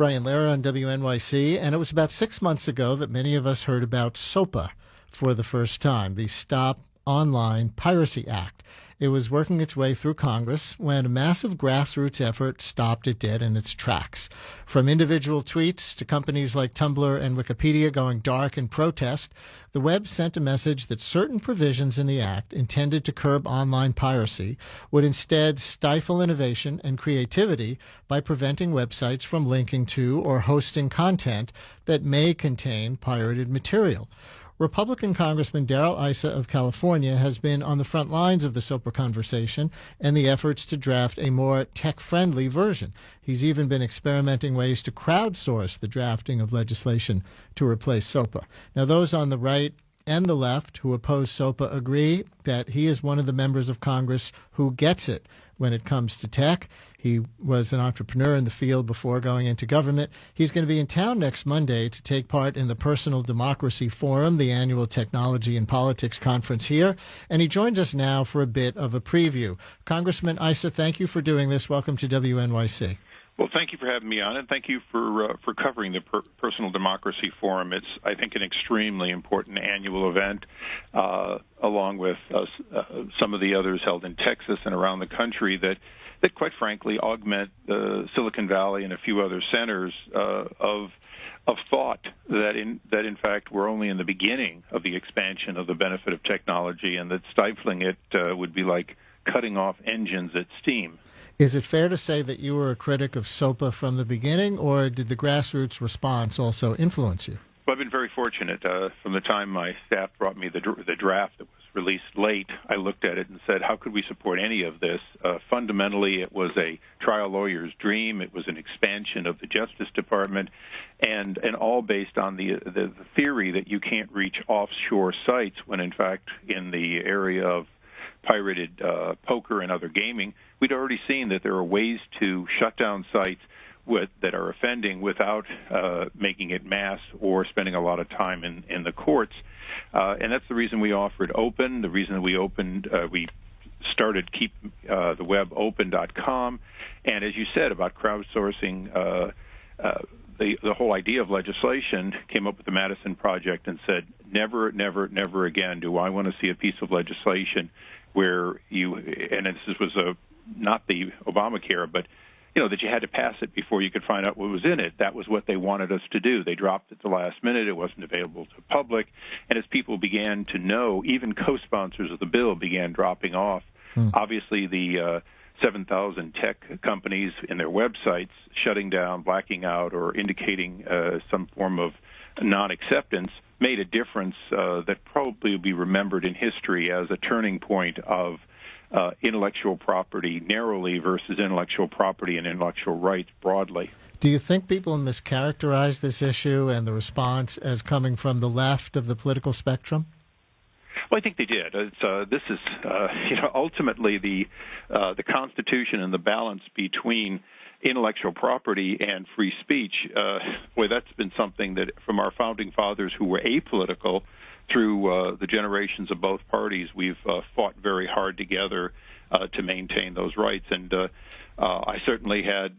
Brian Lehrer on WNYC, and it was about 6 months ago that many of us heard about SOPA for the first time, the Stop Online Piracy Act. It was working its way through Congress when a massive grassroots effort stopped it dead in its tracks. From individual tweets to companies like Tumblr and Wikipedia going dark in protest, the web sent a message that certain provisions in the act intended to curb online piracy would instead stifle innovation and creativity by preventing websites from linking to or hosting content that may contain pirated material. Republican Congressman Darrell Issa of California has been on the front lines of the SOPA conversation and the efforts to draft a more tech-friendly version. He's even been experimenting ways to crowdsource the drafting of legislation to replace SOPA. Now, those on the right and the left who oppose SOPA agree that he is one of the members of Congress who gets it when it comes to tech. He was an entrepreneur in the field before going into government. He's going to be in town next Monday to take part in the Personal Democracy Forum, the annual technology and politics conference here. And he joins us now for a bit of a preview. Congressman Issa, thank you for doing this. Welcome to WNYC. Well, thank you for having me on, and thank you for covering the Personal Democracy Forum. It's, I think, an extremely important annual event, along with some of the others held in Texas and around the country that quite frankly, augment Silicon Valley and a few other centers of thought that in fact we're only in the beginning of the expansion of the benefit of technology, and that stifling it would be like cutting off engines at steam. Is it fair to say that you were a critic of SOPA from the beginning, or did the grassroots response also influence you? Well, I've been very fortunate. From the time my staff brought me the draft that was released late, I looked at it and said, how could we support any of this? Fundamentally, it was a trial lawyer's dream. It was an expansion of the Justice Department, and all based on the theory that you can't reach offshore sites when, in fact, in the area of pirated poker and other gaming, we'd already seen that there are ways to shut down sites that are offending without making it mass or spending a lot of time in the courts. And that's the reason we offered open, the reason we started Keep the Web Open.com. And as you said about crowdsourcing, the whole idea of legislation came up with the Madison Project and said, never, never, never again do I want to see a piece of legislation where and this was not the Obamacare, but that you had to pass it before you could find out what was in it. That was what they wanted us to do. They dropped it at the last minute. It wasn't available to the public. And as people began to know, even co-sponsors of the bill began dropping off. Obviously, the 7,000 tech companies in their websites shutting down, blacking out, or indicating some form of non-acceptance made a difference that probably will be remembered in history as a turning point of intellectual property narrowly versus intellectual property and intellectual rights broadly. Do you think people mischaracterize this issue and the response as coming from the left of the political spectrum? Well, I think they did. This is, ultimately the Constitution and the balance between intellectual property and free speech. That's been something that from our founding fathers who were apolitical through the generations of both parties, we've fought very hard together to maintain those rights. And I certainly had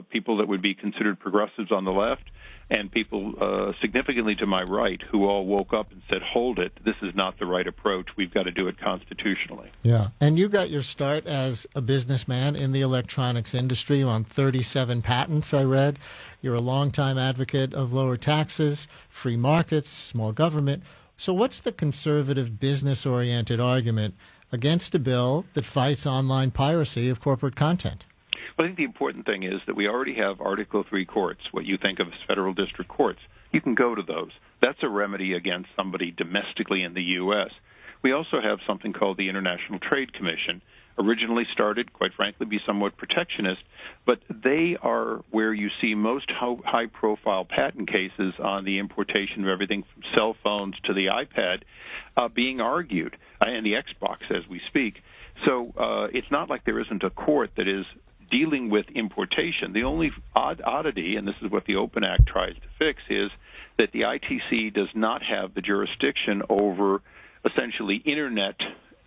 people that would be considered progressives on the left and people significantly to my right who all woke up and said, hold it, this is not the right approach. We've got to do it constitutionally. Yeah. And you got your start as a businessman in the electronics industry on 37 patents, I read. You're a longtime advocate of lower taxes, free markets, small government. So what's the conservative business-oriented argument against a bill that fights online piracy of corporate content? Well, I think the important thing is that we already have Article III courts, what you think of as federal district courts. You can go to those. That's a remedy against somebody domestically in the U.S. We also have something called the International Trade Commission, originally started, quite frankly, be somewhat protectionist, but they are where you see most high-profile patent cases on the importation of everything from cell phones to the iPad being argued, and the Xbox as we speak. So it's not like there isn't a court that is dealing with importation. The only oddity, and this is what the Open Act tries to fix, is that the ITC does not have the jurisdiction over essentially Internet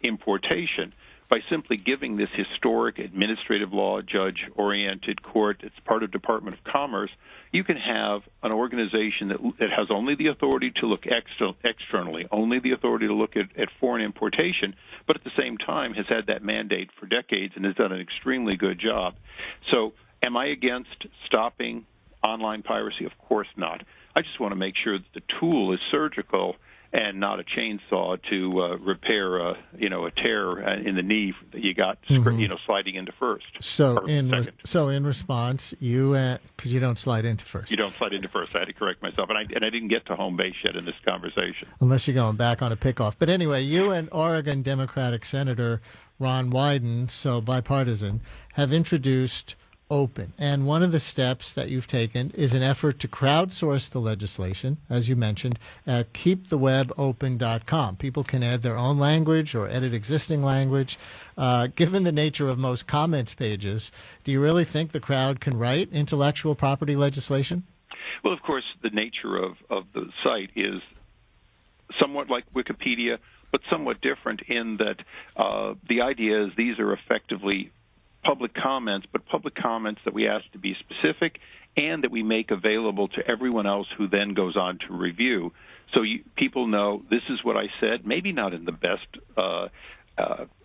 importation by simply giving this historic administrative law judge-oriented court. It's part of Department of Commerce. You can have an organization that has only the authority to look externally, only the authority to look at foreign importation, but at the same time has had that mandate for decades and has done an extremely good job. So am I against stopping online piracy? Of course not. I just want to make sure that the tool is surgical and not a chainsaw to repair, a tear in the knee that you got, sliding into first. So in response, because you don't slide into first. You don't slide into first. I had to correct myself, and I didn't get to home base yet in this conversation. Unless you're going back on a pickoff. But anyway, you and Oregon Democratic Senator Ron Wyden, so bipartisan, have introduced Open. And one of the steps that you've taken is an effort to crowdsource the legislation, as you mentioned, at keepthewebopen.com. People can add their own language or edit existing language. Given the nature of most comments pages, do you really think the crowd can write intellectual property legislation? Well, of course, the nature of the site is somewhat like Wikipedia, but somewhat different in that the idea is these are effectively public comments, but public comments that we ask to be specific and that we make available to everyone else who then goes on to review. So people know this is what I said, maybe not in the best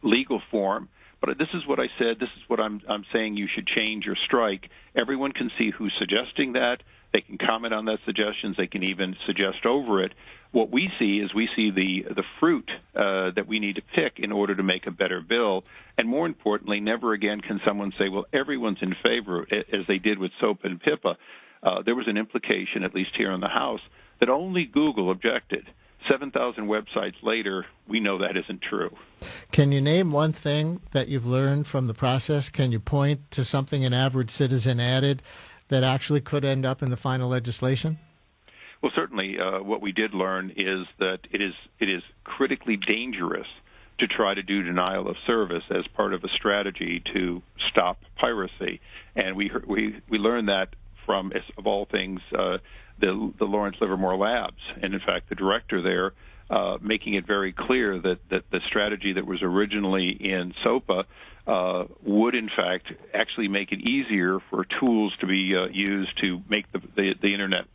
legal form, but this is what I said, this is what I'm saying you should change or strike. Everyone can see who's suggesting that. They can comment on that suggestions. They can even suggest over it. What we see is the fruit that we need to pick in order to make a better bill. And more importantly, never again can someone say, well, everyone's in favor, as they did with SOPA and PIPA. There was an implication, at least here in the House, that only Google objected. 7,000 websites later, we know that isn't true. Can you name one thing that you've learned from the process? Can you point to something an average citizen added that actually could end up in the final legislation? Well, certainly what we did learn is that it is critically dangerous to try to do denial of service as part of a strategy to stop piracy. And we learned that from, of all things, the Lawrence Livermore Labs. And in fact, the director there making it very clear that the strategy that was originally in SOPA would, in fact, actually make it easier for tools to be used to make the Internet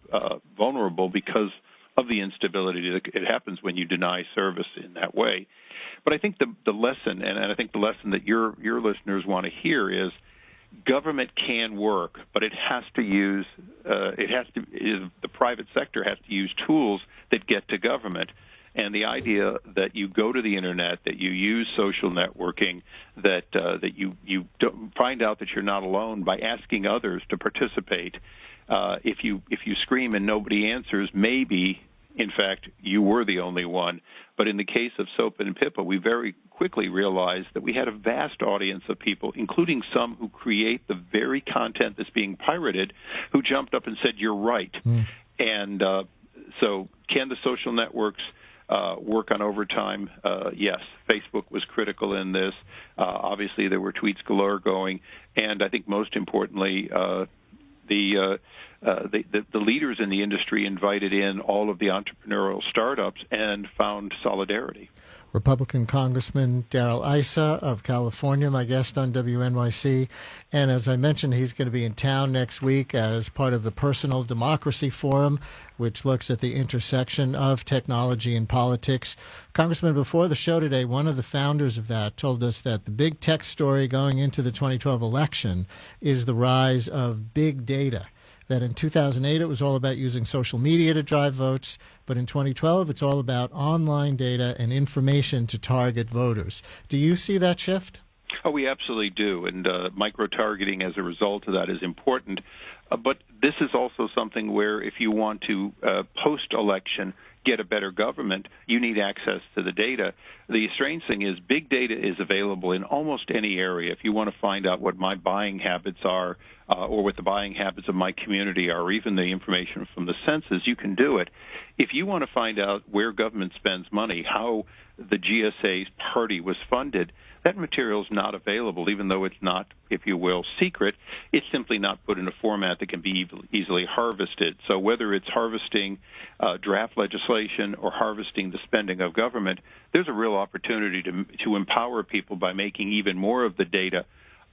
vulnerable because of the instability that it happens when you deny service in that way. But I think the lesson, and I think the lesson that your listeners want to hear is government can work, but it has to use, the private sector has to use tools that get to government. And the idea that you go to the Internet, that you use social networking, that you don't find out that you're not alone by asking others to participate. If you scream and nobody answers, maybe, in fact, you were the only one. But in the case of SOPA and PIPA, we very quickly realized that we had a vast audience of people, including some who create the very content that's being pirated, who jumped up and said, "You're right." And so can the social networks work on overtime? Yes. Facebook was critical in this. Obviously, there were tweets galore going. And I think most importantly, the leaders in the industry invited in all of the entrepreneurial startups and found solidarity. Republican Congressman Darrell Issa of California, my guest on WNYC. And as I mentioned, he's going to be in town next week as part of the Personal Democracy Forum, which looks at the intersection of technology and politics. Congressman, before the show today, one of the founders of that told us that the big tech story going into the 2012 election is the rise of big data. That in 2008, it was all about using social media to drive votes, but in 2012, it's all about online data and information to target voters. Do you see that shift? Oh, we absolutely do, and micro-targeting as a result of that is important. But this is also something where if you want to, post-election, get a better government, you need access to the data. The strange thing is big data is available in almost any area. If you want to find out what my buying habits are or what the buying habits of my community are, or even the information from the census, you can do it. If you want to find out where government spends money, how the GSA's party was funded, that material is not available, even though it's not if you will, secret. It's simply not put in a format that can be easily harvested. So whether it's harvesting draft legislation or harvesting the spending of government, there's a real opportunity to empower people by making even more of the data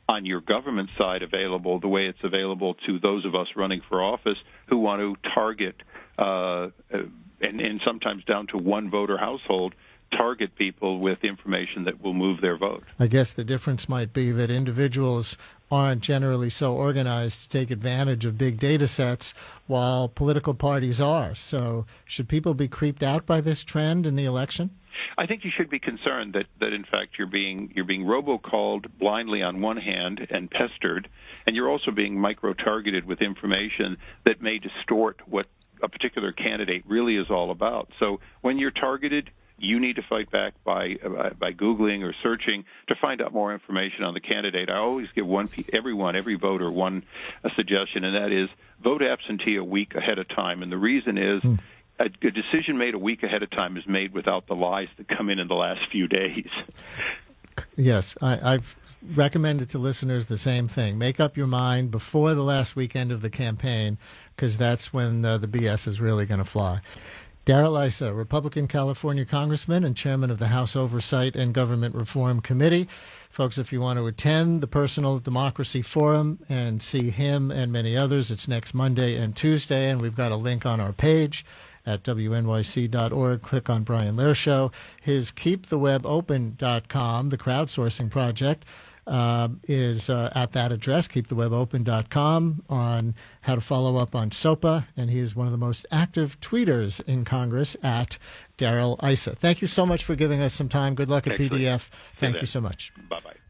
on your government side available the way it's available to those of us running for office who want to target, and sometimes down to one voter household, target people with information that will move their vote. I guess the difference might be that individuals aren't generally so organized to take advantage of big data sets while political parties are. So should people be creeped out by this trend in the election? I think you should be concerned that in fact you're being robocalled blindly on one hand and pestered, and you're also being micro-targeted with information that may distort what a particular candidate really is all about. So when you're targeted, you need to fight back by Googling or searching to find out more information on the candidate. I always give every voter one suggestion, and that is vote absentee a week ahead of time. And the reason is a decision made a week ahead of time is made without the lies that come in the last few days. Yes, I've recommended to listeners the same thing. Make up your mind before the last weekend of the campaign, because that's when the BS is really going to fly. Darrell Issa, Republican California Congressman and Chairman of the House Oversight and Government Reform Committee. Folks, if you want to attend the Personal Democracy Forum and see him and many others, it's next Monday and Tuesday, and we've got a link on our page at wnyc.org. Click on Brian Lehrer Show. His KeepTheWebOpen.com, the crowdsourcing project, is at that address, keepthewebopen.com, on how to follow up on SOPA, and he is one of the most active tweeters in Congress at Darrell Issa. Thank you so much for giving us some time. Good luck at PDF. Thank you so much. Bye-bye.